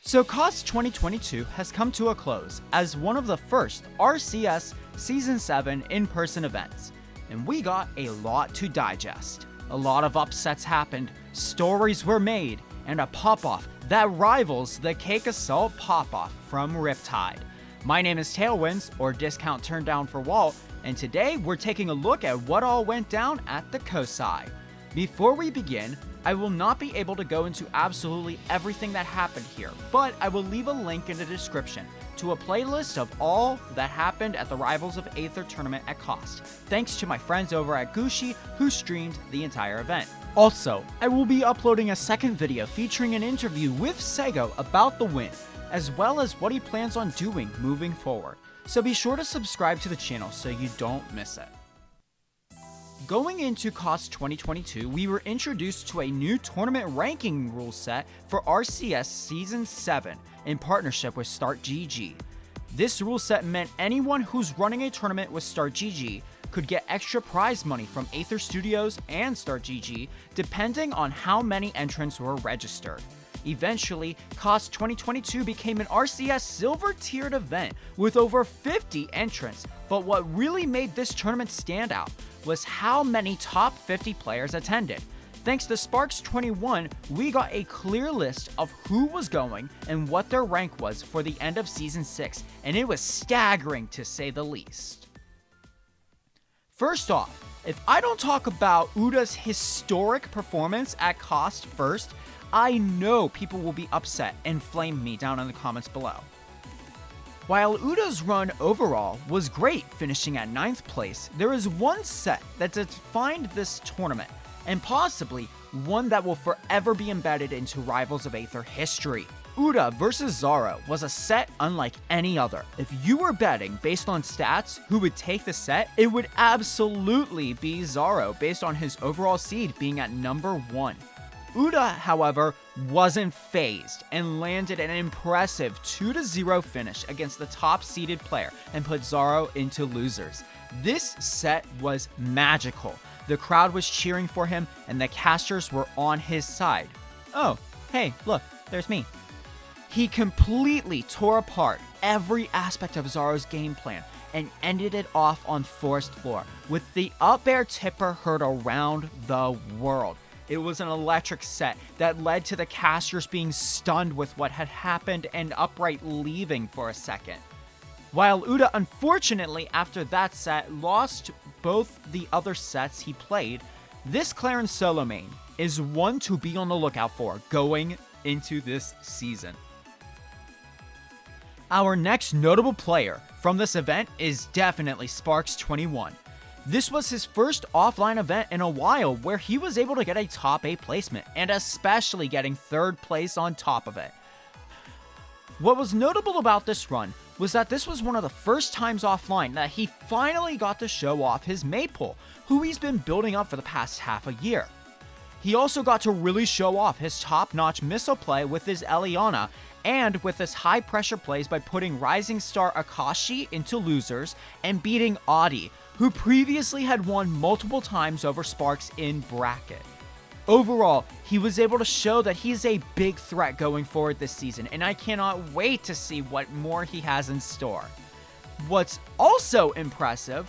So COST 2022 has come to a close as one of the first RCS Season 7 in-person events, and we got a lot to digest. A lot of upsets happened, stories were made, and a pop-off that rivals the Cake Assault pop-off from Riptide. My name is Tailwinds, or Discount Turned Down for Walt, and today we're taking a look at what all went down at the Kosai. Before we begin, I will not be able to go into absolutely everything that happened here, but I will leave a link in the description to a playlist of all that happened at the Rivals of Aether tournament at COST, thanks to my friends over at Gushi who streamed the entire event. Also, I will be uploading a second video featuring an interview with Sega about the win, as well as what he plans on doing moving forward, so be sure to subscribe to the channel so you don't miss it. Going into COST 2022, we were introduced to a new tournament ranking rule set for RCS Season 7 in partnership with StartGG. This rule set meant anyone who's running a tournament with StartGG could get extra prize money from Aether Studios and StartGG depending on how many entrants were registered. Eventually, COST 2022 became an RCS silver tiered event with over 50 entrants, but what really made this tournament stand out was how many top 50 players attended. Thanks to Sparks 21, we got a clear list of who was going and what their rank was for the end of Season 6, and it was staggering to say the least. First off, if I don't talk about Uda's historic performance at COST first, I know people will be upset and flame me down in the comments below. While Uda's run overall was great, finishing at 9th place, there is one set that defined this tournament, and possibly one that will forever be embedded into Rivals of Aether history. Uda vs Zaro was a set unlike any other. If you were betting based on stats who would take the set, it would absolutely be Zaro based on his overall seed being at number 1. Uda, however, wasn't phased and landed an impressive 2-0 finish against the top seeded player and put Zaro into losers. This set was magical. The crowd was cheering for him and the casters were on his side. Oh, hey, look, there's me. He completely tore apart every aspect of Zaro's game plan and ended it off on Forest Floor with the up air tipper heard around the world. It was an electric set that led to the casters being stunned with what had happened and upright leaving for a second. While Uda unfortunately after that set lost both the other sets he played, this Clarence solo main is one to be on the lookout for going into this season. Our next notable player from this event is definitely Sparks 21. This was his first offline event in a while where he was able to get a top 8 placement, and especially getting 3rd place on top of it. What was notable about this run was that this was one of the first times offline that he finally got to show off his Maypole, who he's been building up for the past half a year. He also got to really show off his top-notch missile play with his Eliana, and with his high-pressure plays by putting Rising Star Akashi into losers and beating Audi, who previously had won multiple times over Sparks in bracket. Overall, he was able to show that he's a big threat going forward this season, and I cannot wait to see what more he has in store. What's also impressive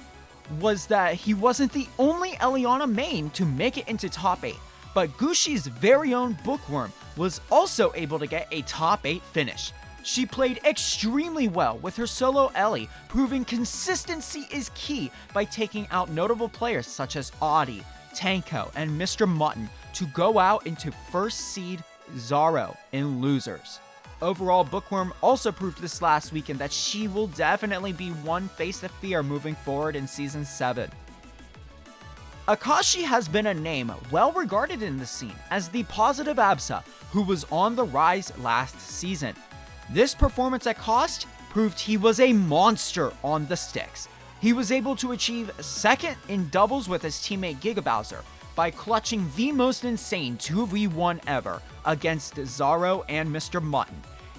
was that he wasn't the only Eliana main to make it into top 8, but Gushi's very own Bookworm was also able to get a top 8 finish. She played extremely well with her solo Ellie, proving consistency is key by taking out notable players such as Audi, Tanko, and Mr. Mutton to go out into first seed Zaro in losers. Overall, Bookworm also proved this last weekend that she will definitely be one face to fear moving forward in Season 7. Akashi has been a name well regarded in the scene as the positive Absa who was on the rise last season. This performance at COST proved he was a monster on the sticks. He was able to achieve 2nd in doubles with his teammate Gigabowser by clutching the most insane 2v1 ever against Zaro and Mr. Mutton,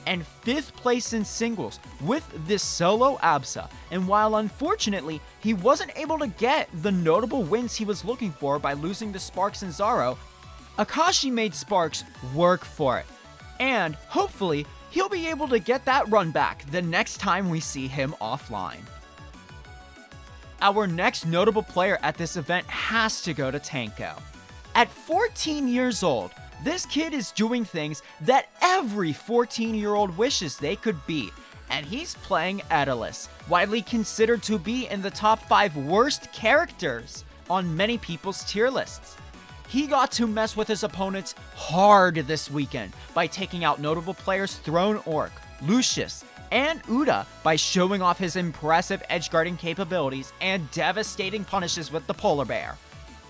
and 5th place in singles with this solo Absa, and while unfortunately he wasn't able to get the notable wins he was looking for by losing to Sparks and Zaro, Akashi made Sparks work for it. And hopefully, he'll be able to get that run back the next time we see him offline. Our next notable player at this event has to go to Tanko. At 14 years old, this kid is doing things that every 14-year-old wishes they could be, and he's playing Aether, widely considered to be in the top 5 worst characters on many people's tier lists. He got to mess with his opponents hard this weekend by taking out notable players Throne Orc, Lucius, and Uda by showing off his impressive edgeguarding capabilities and devastating punishes with the Polar Bear.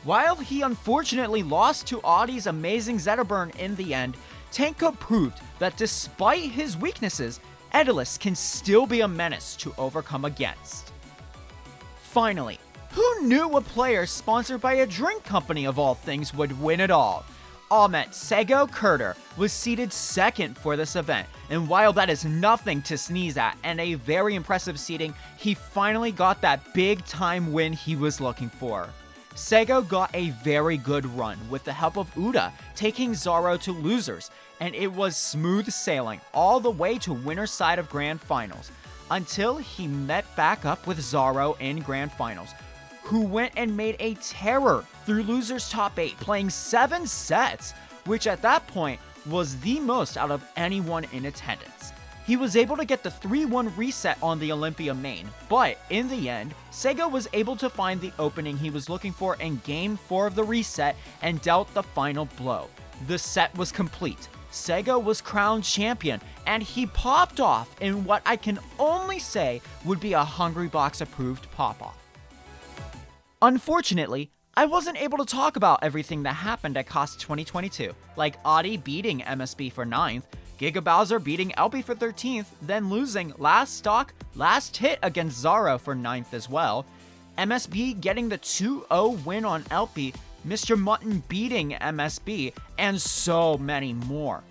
While he unfortunately lost to Audie's amazing Zetaburn in the end, Tanko proved that despite his weaknesses, Aether can still be a menace to overcome against. Finally, who knew a player sponsored by a drink company of all things would win it all? Ahmet Sego Kurder was seeded second for this event, and while that is nothing to sneeze at and a very impressive seeding, he finally got that big time win he was looking for. Sego got a very good run with the help of Uda taking Zaro to losers, and it was smooth sailing all the way to winner's side of Grand Finals, until he met back up with Zaro in Grand Finals, who went and made a terror through losers top 8, playing 7 sets, which at that point was the most out of anyone in attendance. He was able to get the 3-1 reset on the Olympia main, but in the end, Sega was able to find the opening he was looking for in Game 4 of the reset and dealt the final blow. The set was complete. Sega was crowned champion, and he popped off in what I can only say would be a Hungrybox approved pop-off. Unfortunately, I wasn't able to talk about everything that happened at COS 2022, like Audie beating MSB for 9th, Giga Bowser beating LP for 13th, then losing last stock, last hit against Zaro for 9th as well, MSB getting the 2-0 win on LP, Mr. Mutton beating MSB, and so many more.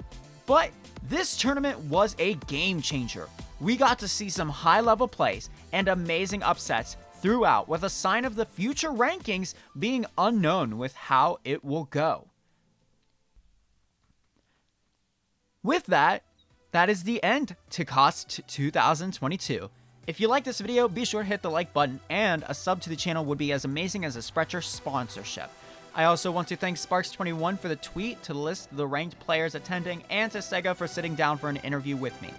But this tournament was a game changer. We got to see some high-level plays and amazing upsets throughout, with a sign of the future rankings being unknown with how it will go. With that, that is the end to COS 2022. If you like this video, be sure to hit the like button, and a sub to the channel would be as amazing as a Sprecher sponsorship. I also want to thank Sparks21 for the tweet to list the ranked players attending, and to Sega for sitting down for an interview with me.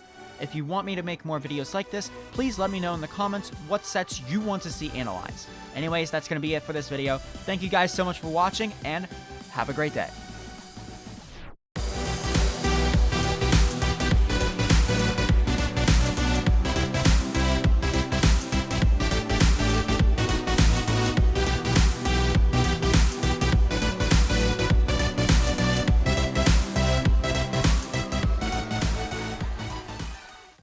If you want me to make more videos like this, please let me know in the comments what sets you want to see analyzed. Anyways, that's going to be it for this video. Thank you guys so much for watching, and have a great day.